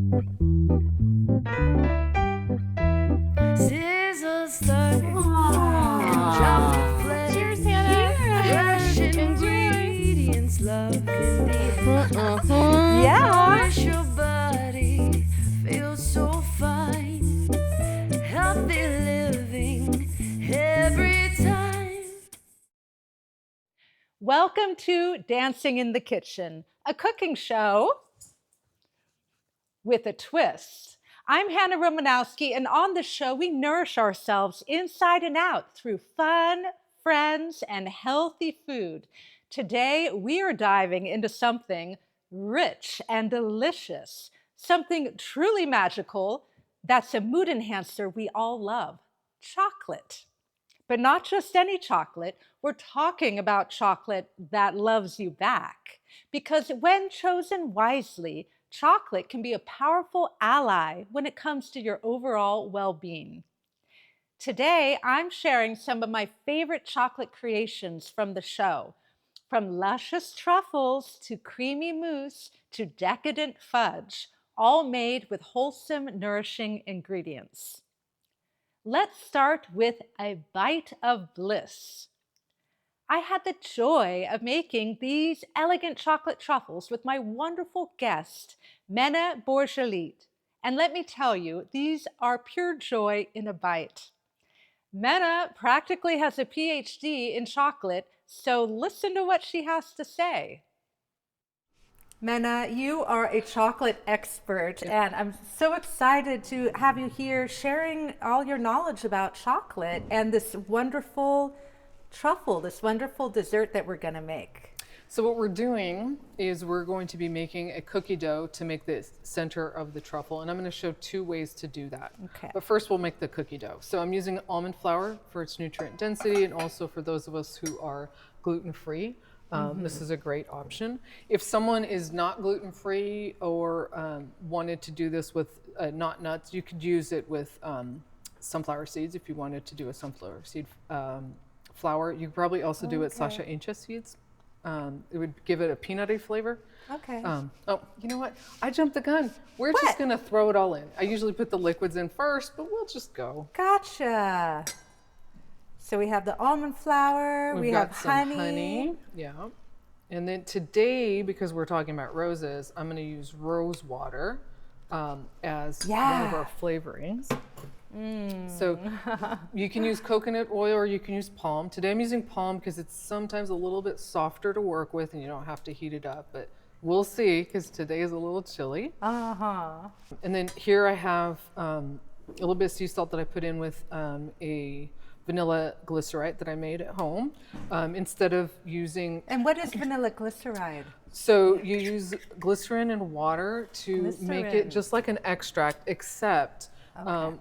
Sizzle slurp and drop the flavor. Cheers, Hannah. Fresh ingredients, love in the air. Yeah. Wish your body feels so fine. Healthy living every time. Welcome to Dancing in the Kitchen, a cooking show with a twist. I'm Hannah Romanowsky, and on the show, we nourish ourselves inside and out through fun, friends, and healthy food. Today, we are diving into something rich and delicious, something truly magical that's a mood enhancer we all love, chocolate. But not just any chocolate, we're talking about chocolate that loves you back. Because when chosen wisely, chocolate can be a powerful ally when it comes to your overall well-being. Today, I'm sharing some of my favorite chocolate creations from the show. From luscious truffles to creamy mousse to decadent fudge, all made with wholesome, nourishing ingredients. Let's start with a bite of bliss. I had the joy of making these elegant chocolate truffles with my wonderful guest, Mena Bourgelit. And let me tell you, these are pure joy in a bite. Mena practically has a PhD in chocolate, so listen to what she has to say. Mena, you are a chocolate expert, and I'm so excited to have you here sharing all your knowledge about chocolate and this wonderful truffle, this wonderful dessert that we're going to make. So what we're doing is we're going to be making a cookie dough to make the center of the truffle, and I'm going to show two ways to do that. Okay. But first we'll make the cookie dough. So I'm using almond flour for its nutrient density, and also for those of us who are gluten-free. This is a great option. If someone is not gluten-free or wanted to do this with not nuts, you could use it with sunflower seeds if you wanted to do a sunflower seed flour. You could probably also do it Sasha Incha seeds. It would give it a peanutty flavor. Okay. Oh, you know what? I jumped the gun. We're just going to throw it all in. I usually put the liquids in first, but we'll just go. Gotcha. So we have the almond flour, we have honey. Yeah. And then today, because we're talking about roses, I'm going to use rose water as one of our flavorings. So you can use coconut oil or you can use palm. Today I'm using palm because it's sometimes a little bit softer to work with and you don't have to heat it up, but we'll see because today is a little chilly. And then here I have a little bit of sea salt that I put in with a vanilla glycerite that I made at home instead of using. And what is vanilla glyceride? So you use glycerin and water to make it just like an extract, except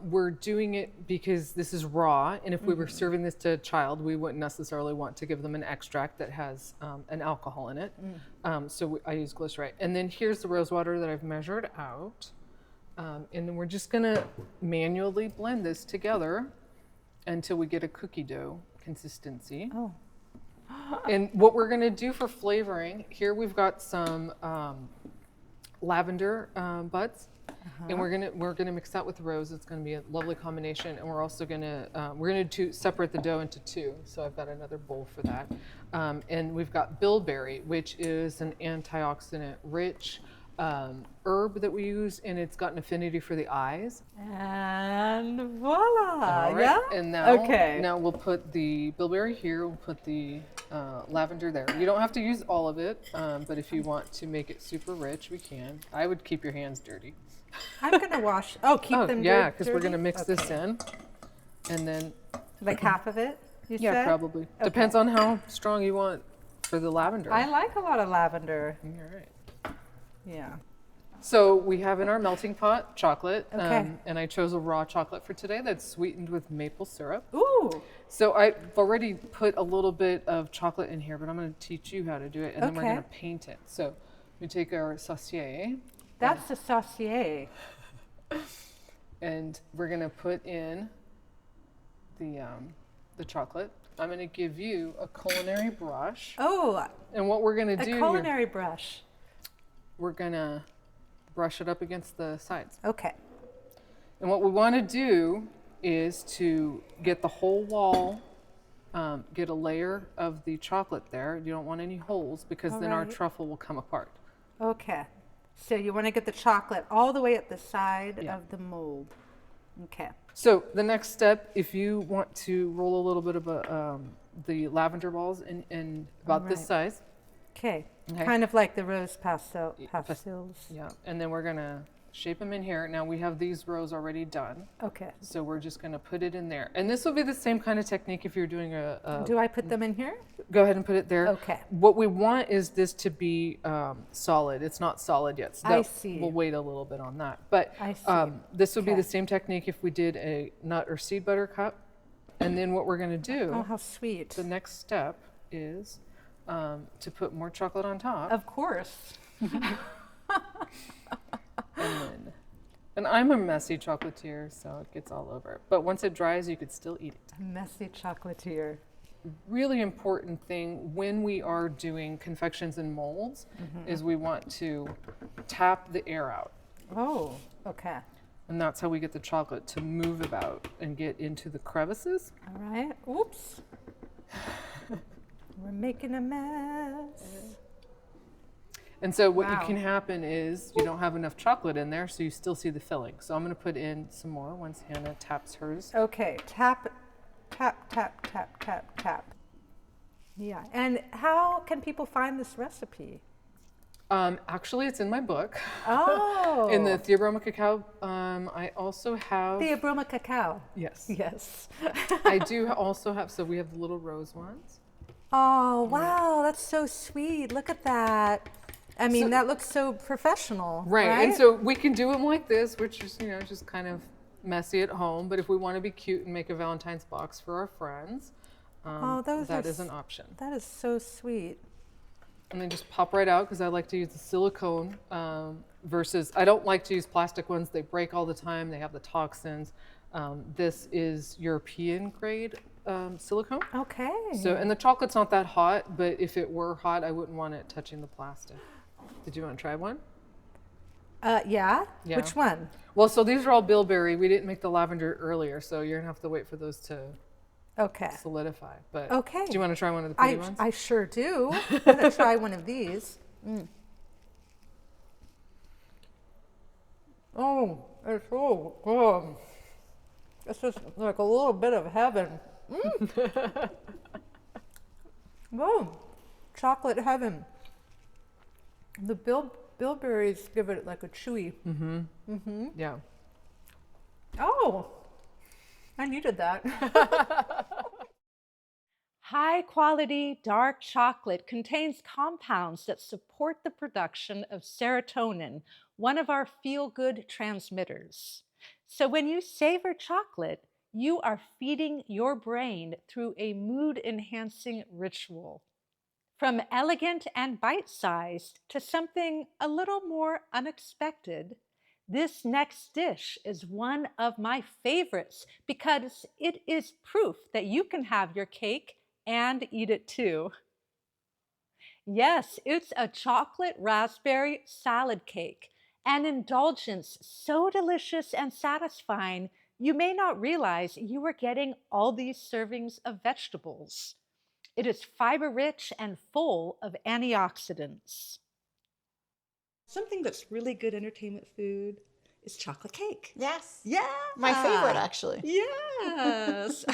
we're doing it because this is raw, and if we were serving this to a child, we wouldn't necessarily want to give them an extract that has an alcohol in it. So I use glycerite. And then here's the rose water that I've measured out. And then we're just gonna manually blend this together until we get a cookie dough consistency. And what we're gonna do for flavoring, here we've got some lavender buds. And we're gonna mix that with rose. It's gonna be a lovely combination. And we're also gonna separate the dough into two. So I've got another bowl for that. And we've got bilberry, which is an antioxidant rich herb that we use, and it's got an affinity for the eyes. And voila! Right. Yeah. And now we'll put the bilberry here. We'll put the lavender there. You don't have to use all of it, but if you want to make it super rich, we can. I would keep your hands dirty. I'm gonna wash. Keep them. Yeah, because we're gonna mix this in, and then like half of it. You said? Probably depends on how strong you want for the lavender. I like a lot of lavender. All right. Yeah. So we have in our melting pot chocolate, Okay. and I chose a raw chocolate for today that's sweetened with maple syrup. Ooh. So I've already put a little bit of chocolate in here, but I'm going to teach you how to do it, and then we're going to paint it. So we take our saucier. That's a saucier. And we're going to put in the chocolate. I'm going to give you a culinary brush. Oh. And what we're going to do A culinary brush. we're going to brush it up against the sides. Okay. And what we want to do is to get the whole wall, get a layer of the chocolate there. You don't want any holes because then our truffle will come apart. Okay. So you want to get the chocolate all the way at the side of the mold. Okay. So the next step, if you want to roll a little bit of the lavender balls in about this size. Okay. Kind of like the rose pastels. Yeah. And then we're going to shape them in here. Now we have these rows already done. Okay. So we're just going to put it in there. And this will be the same kind of technique if you're doing Do I put them in here? Go ahead and put it there. Okay. What we want is this to be solid. It's not solid yet. So I see. We'll wait a little bit on that. But I see. this would be the same technique if we did a nut or seed butter cup. And then what we're going to do. Oh, how sweet. The next step is to put more chocolate on top. Of course. And I'm a messy chocolatier, so it gets all over. But once it dries, you could still eat it. Messy chocolatier. Really important thing when we are doing confections and molds is we want to tap the air out. Oh, okay. And that's how we get the chocolate to move about and get into the crevices. All right. Oops. We're making a mess. And so what can happen is you don't have enough chocolate in there, so you still see the filling. So I'm going to put in some more once Hannah taps hers. Okay. Tap, tap, tap, tap, tap, tap. Yeah. And how can people find this recipe? Actually, it's in my book. Oh. In the Theobroma Cacao. I also have... Theobroma Cacao. Yes. Yes. I do also have, so we have the little rose ones. Oh, wow. That's so sweet. Look at that. I mean, that looks so professional. Right. Right. And so we can do them like this, which is, just kind of messy at home. But if we want to be cute and make a Valentine's box for our friends, that is an option. That is so sweet. And they just pop right out because I like to use the silicone versus, I don't like to use plastic ones. They break all the time. They have the toxins. This is European grade silicone. Okay. So, and the chocolate's not that hot, but if it were hot, I wouldn't want it touching the plastic. Did you want to try one? Yeah. Which one? Well, so these are all bilberry. We didn't make the lavender earlier, so you're gonna have to wait for those to solidify. But okay. Do you want to try one of the pretty ones? I sure do. I'm gonna try one of these. Oh, it's so good. It's just like a little bit of heaven. Whoa, chocolate heaven. The bilberries give it like a chewy. Yeah. Oh, I needed that. High quality dark chocolate contains compounds that support the production of serotonin, one of our feel-good transmitters. So when you savor chocolate, you are feeding your brain through a mood-enhancing ritual. From elegant and bite-sized to something a little more unexpected, this next dish is one of my favorites because it is proof that you can have your cake and eat it too. Yes, it's a chocolate raspberry salad cake, an indulgence so delicious and satisfying you may not realize you are getting all these servings of vegetables. It is fiber-rich and full of antioxidants. Something that's really good entertainment food is chocolate cake. Yes. Yeah. My favorite, actually. Yes.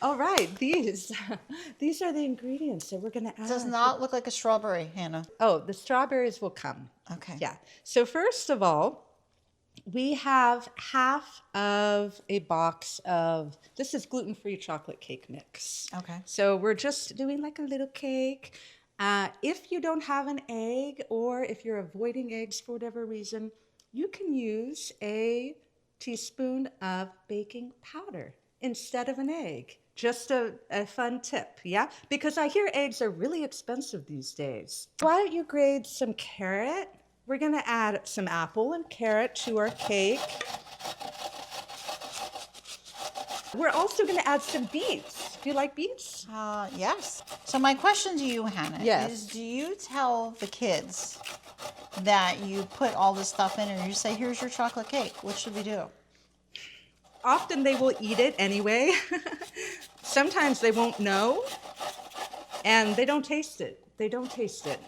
All right, these are the ingredients that we're going to add. It does not look like a strawberry, Hannah. Oh, the strawberries will come. Okay. Yeah. So first of all, we have half of a box of, this is gluten-free chocolate cake mix. Okay. So we're just doing like a little cake. If you don't have an egg or if you're avoiding eggs for whatever reason, you can use a teaspoon of baking powder instead of an egg. Just a fun tip, yeah? Because I hear eggs are really expensive these days. Why don't you grate some carrot? We're gonna add some apple and carrot to our cake. We're also gonna add some beets. Do you like beets? Yes. So my question to you, Hannah, Yes. is do you tell the kids that you put all this stuff in and you say, here's your chocolate cake. What should we do? Often they will eat it anyway. Sometimes they won't know, and they don't taste it. They don't taste it.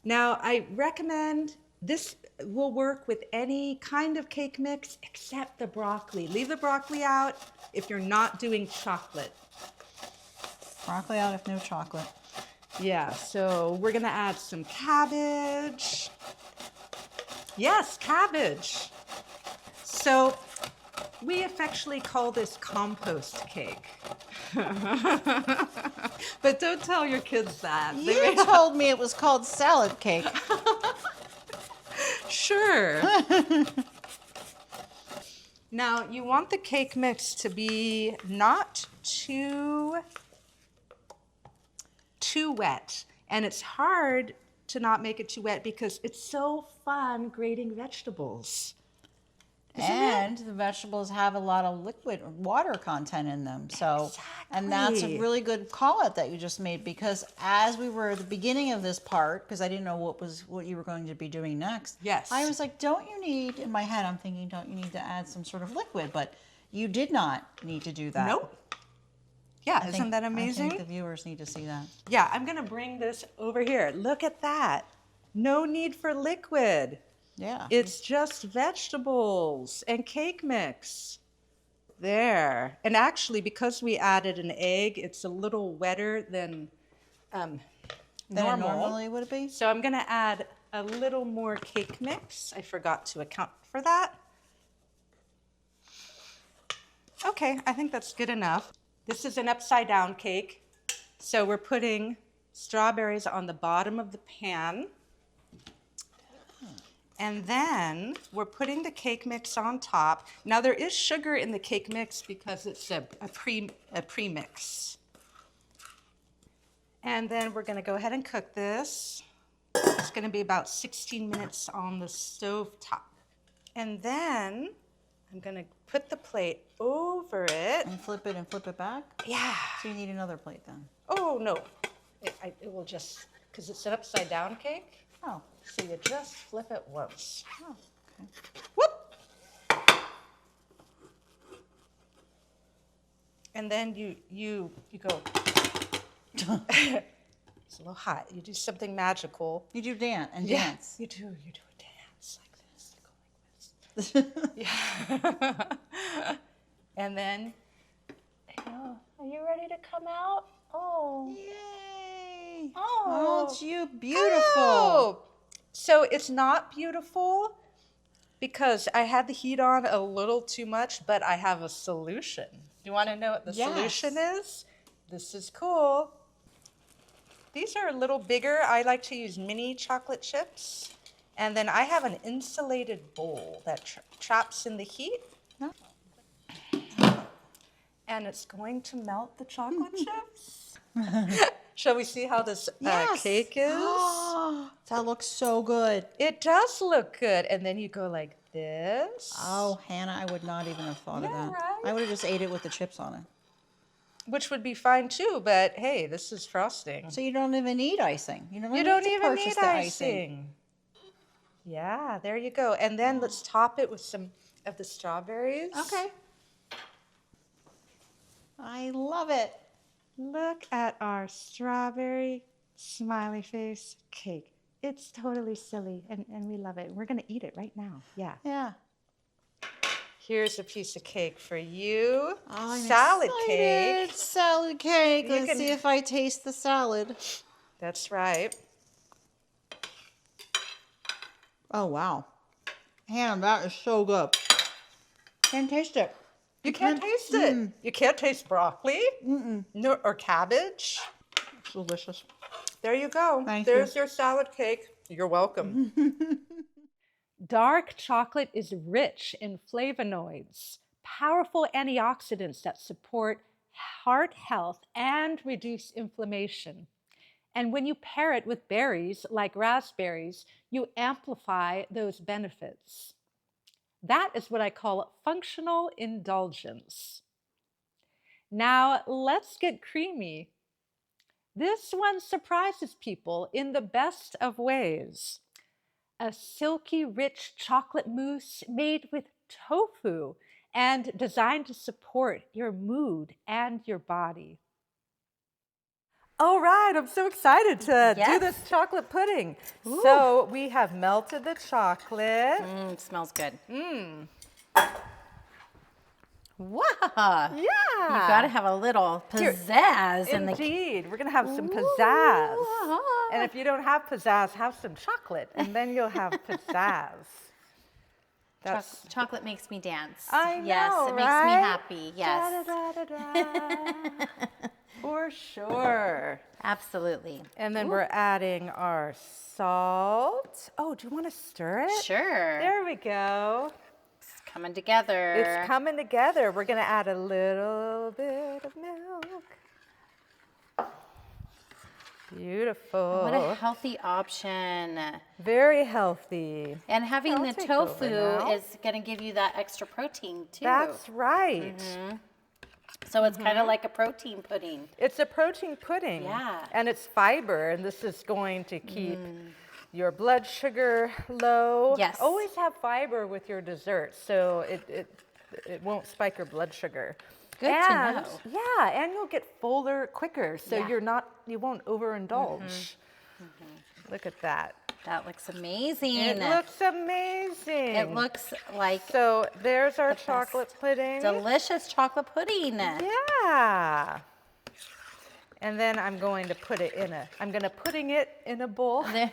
Now, I recommend this will work with any kind of cake mix except the broccoli. Leave the broccoli out if you're not doing chocolate. Broccoli out if no chocolate. Yeah, so we're gonna add some cabbage. Yes, cabbage. So we affectionately call this compost cake. But don't tell your kids that. You told me it was called salad cake. Sure. Now, you want the cake mix to be not too wet. And it's hard to not make it too wet because it's so fun grating vegetables. And the vegetables have a lot of liquid water content in them. So, and that's a really good call out that you just made, because as we were at the beginning of this part, because I didn't know what you were going to be doing next. Yes. I was like, don't you need, in my head, I'm thinking, don't you need to add some sort of liquid? But you did not need to do that. Nope. Yeah, isn't that amazing? I think the viewers need to see that. Yeah, I'm gonna bring this over here. Look at that. No need for liquid. Yeah. It's just vegetables and cake mix. There. And actually, because we added an egg, it's a little wetter than Than it normal. normally would be? So I'm gonna add a little more cake mix. I forgot to account for that. Okay, I think that's good enough. This is an upside down cake. So we're putting strawberries on the bottom of the pan. And then we're putting the cake mix on top. Now there is sugar in the cake mix because it's a premix. And then we're gonna go ahead and cook this. It's gonna be about 16 minutes on the stove top. And then I'm gonna put the plate over it. And flip it back? Yeah. So you need another plate then? Oh, no. It will just, because it's an upside down cake. Oh. So you just flip it once. Oh, okay. Whoop! And then you go. It's a little hot. You do something magical. You do dance. You do a dance like this. You go like this. Yeah. And then, oh, are you ready to come out? Oh. Yay! Oh. it's you. Beautiful. Oh. So it's not beautiful because I had the heat on a little too much, but I have a solution. You want to know what the solution is? This is cool. These are a little bigger. I like to use mini chocolate chips. And then I have an insulated bowl that traps in the heat. And it's going to melt the chocolate chips. Shall we see how this cake is? That looks so good. It does look good. And then you go like this. Oh, Hannah, I would not even have thought of that. Right? I would have just ate it with the chips on it. Which would be fine too, but hey, this is frosting. So you don't even need icing. You You don't even need icing. Yeah, there you go. And then let's top it with some of the strawberries. Okay. I love it. Look at our strawberry smiley face cake. It's totally silly, and we love it. We're going to eat it right now. Yeah. Yeah. Here's a piece of cake for you. Oh, I'm salad excited. cake. Salad cake. You Let's can- see if I taste the salad. That's right. Oh, wow. Hannah, that is so good. Can't taste it. You can't taste it. You can't taste broccoli no, or cabbage. It's delicious. There you go. Thank There's your salad cake. You're welcome. Dark chocolate is rich in flavonoids, powerful antioxidants that support heart health and reduce inflammation. And when you pair it with berries like raspberries, you amplify those benefits. That is what I call functional indulgence. Now, let's get creamy. This one surprises people in the best of ways. a silky, rich chocolate mousse made with tofu and designed to support your mood and your body. All right, I'm so excited to do this chocolate pudding. Ooh. So we have melted the chocolate. It smells good. Wow. Yeah. You got to have a little pizzazz. Indeed. We're going to have some pizzazz. And if you don't have pizzazz, have some chocolate, and then you'll have pizzazz. Chocolate makes me dance. I know, yes, it makes me happy. Yes. Da, da, da, da. For sure. Absolutely. And then we're adding our salt. Oh, do you want to stir it? Sure. There we go. It's coming together. It's coming together. We're going to add a little bit of milk. Beautiful. What a healthy option. Very healthy. And having the tofu is going to give you that extra protein too. That's right. So it's kind of like a protein pudding. It's a protein pudding. Yeah. And it's fiber, and this is going to keep your blood sugar low. Yes. Always have fiber with your desserts, so it won't spike your blood sugar. Good to know. Yeah, and you'll get fuller quicker, so you won't overindulge. Look at that. That looks amazing. It looks amazing. It looks like so. There's our chocolate pudding. Delicious chocolate pudding. Yeah. And then I'm going to put it pudding it in a bowl. I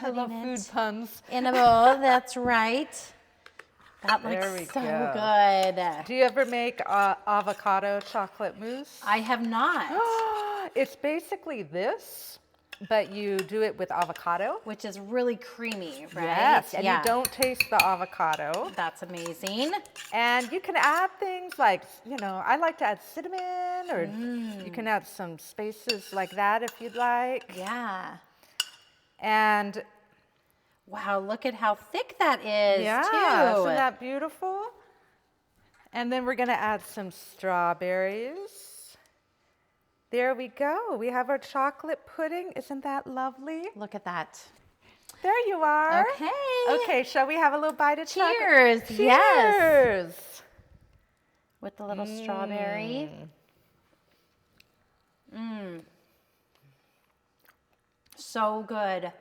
love food puns. In a bowl, that's right. That looks so good. Do you ever make avocado chocolate mousse? I have not. It's basically this, but you do it with avocado. Which is really creamy, right? Yes, and you don't taste the avocado. That's amazing. And you can add things like, I like to add cinnamon, or you can add some spices like that if you'd like. Yeah. And wow, look at how thick that is, too. Isn't that beautiful? And then we're going to add some strawberries. There we go. We have our chocolate pudding. Isn't that lovely? Look at that. There you are. Okay. Okay, shall we have a little bite of chocolate? Cheers. Cheers. Yes. With the little strawberry. So good.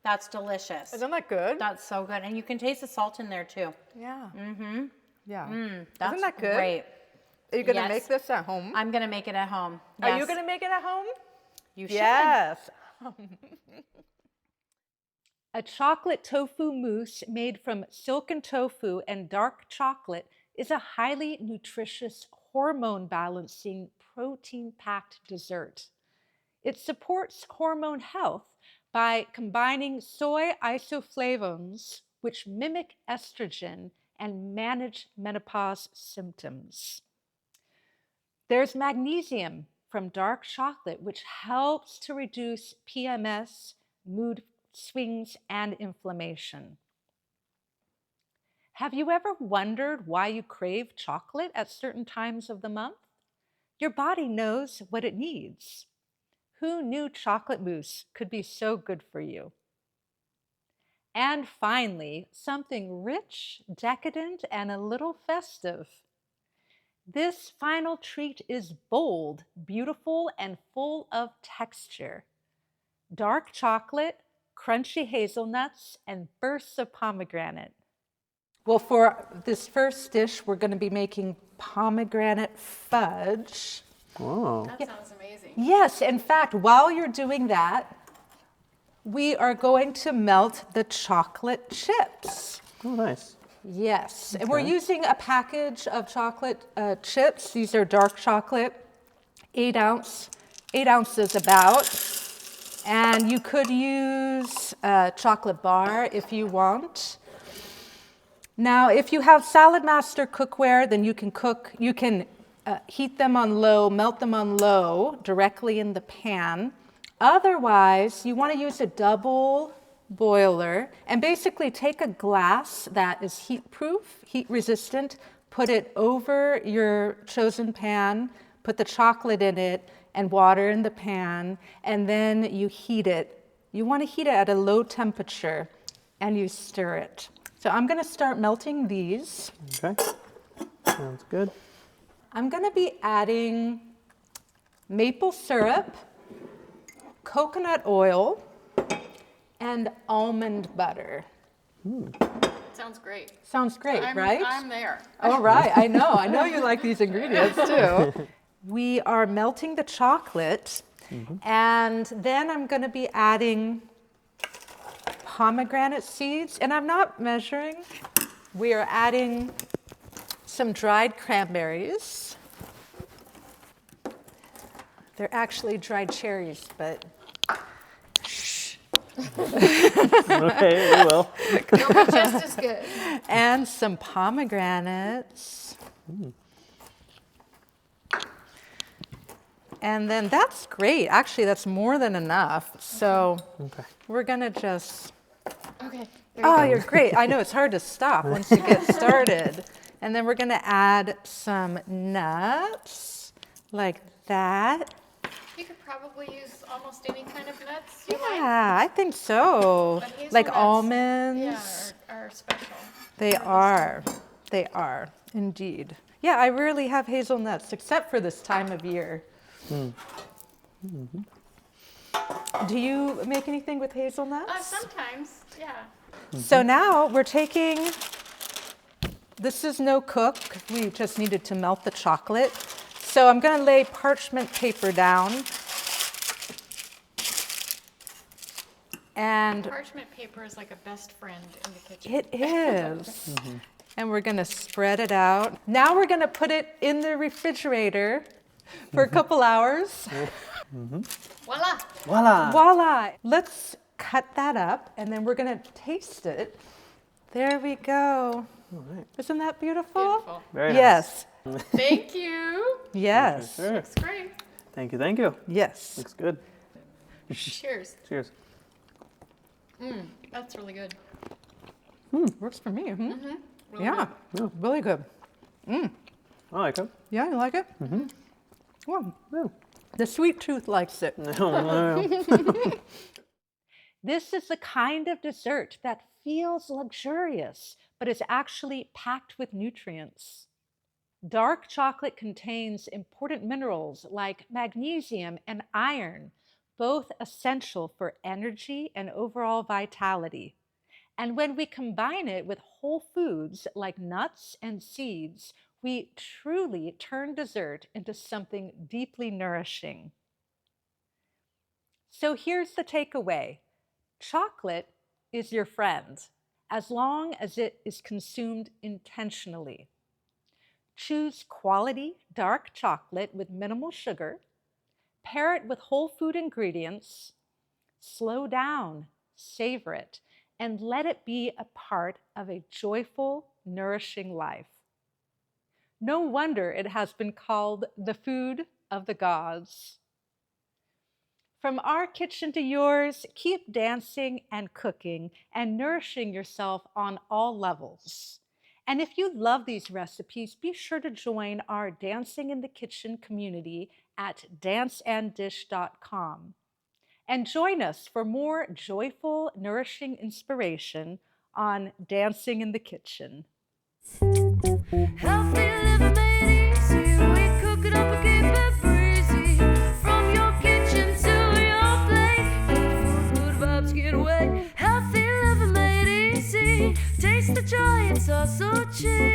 That's delicious. Isn't that good? That's so good. And you can taste the salt in there too. Yeah. That's Isn't that good? Great. Are you going to make this at home? I'm going to make it at home. Are you going to make it at home? You should. Yes. A chocolate tofu mousse made from silken tofu and dark chocolate is a highly nutritious, hormone-balancing, protein-packed dessert. It supports hormone health by combining soy isoflavones, which mimic estrogen and manage menopause symptoms. There's magnesium from dark chocolate, which helps to reduce PMS, mood swings, and inflammation. Have you ever wondered why you crave chocolate at certain times of the month? Your body knows what it needs. Who knew chocolate mousse could be so good for you? And finally, something rich, decadent, and a little festive. This final treat is bold, beautiful, and full of texture. Dark chocolate, crunchy hazelnuts, and bursts of pomegranate. Well, for this first dish, we're going to be making pomegranate fudge. Oh. That sounds amazing. Yes, in fact, while you're doing that, we are going to melt the chocolate chips. Oh, nice. Yes, and we're using a package of chocolate chips. These are dark chocolate, 8 ounces about. And you could use a chocolate bar if you want. Now, if you have Salad Master cookware, then you can heat them on low, melt them on low directly in the pan. Otherwise, you want to use a double boiler and basically take a glass that is heat-proof, heat-resistant, put it over your chosen pan, put the chocolate in it, and water in the pan, and then you heat it You want to heat it at a low temperature and you stir it. So I'm going to start melting these. Okay, sounds good. I'm going to be adding maple syrup, coconut oil, and almond butter. Sounds great. Sounds great, right? I'm there. All right, I know you like these ingredients too. We are melting the chocolate, and then I'm going to be adding pomegranate seeds, and I'm not measuring. We are adding some dried cranberries. They're actually dried cherries, but shh. Okay, we will. They'll be just as good. And some pomegranates. And then that's great. Actually, that's more than enough. So we're going to just... Okay. Oh, you're great. I know it's hard to stop once you get started. And then we're going to add some nuts like that. You could probably use almost any kind of nuts you like. Yeah, I think so. But Like hazelnuts, almonds. Yeah, are special. They are. They are, indeed. Yeah, I rarely have hazelnuts except for this time of year. Do you make anything with hazelnuts? Sometimes, yeah. So now we're taking, this is no cook. We just needed to melt the chocolate. So I'm going to lay parchment paper down. And Parchment paper is like a best friend in the kitchen. it is. And we're going to spread it out. Now we're going to put it in the refrigerator for a couple hours. Voila! Voila! Voila! Let's cut that up and then we're going to taste it. There we go. All right. Isn't that beautiful? Beautiful. Very Yes. nice. Thank you. Yes. Sure. Looks great. Thank you, thank you. Yes. Looks good. Cheers. Cheers. That's really good. Works for me. Really Yeah. Really good. I like it. Yeah, you like it? Well, Yeah. the sweet tooth likes it. No. This is the kind of dessert that feels luxurious, but is actually packed with nutrients. Dark chocolate contains important minerals like magnesium and iron, both essential for energy and overall vitality. And when we combine it with whole foods like nuts and seeds, we truly turn dessert into something deeply nourishing. So here's the takeaway. Chocolate is your friend, as long as it is consumed intentionally. Choose quality dark chocolate with minimal sugar, pair it with whole food ingredients, slow down, savor it, and let it be a part of a joyful, nourishing life. No wonder it has been called the food of the gods. From our kitchen to yours, keep dancing and cooking and nourishing yourself on all levels. And if you love these recipes, be sure to join our Dancing in the Kitchen community at danceanddish.com. And join us for more joyful, nourishing inspiration on Dancing in the Kitchen. Healthy living made easy. We cook it up and keep it breezy. From your kitchen to your plate, good vibes get away. Healthy living made easy. Taste the joy, it's all so cheap.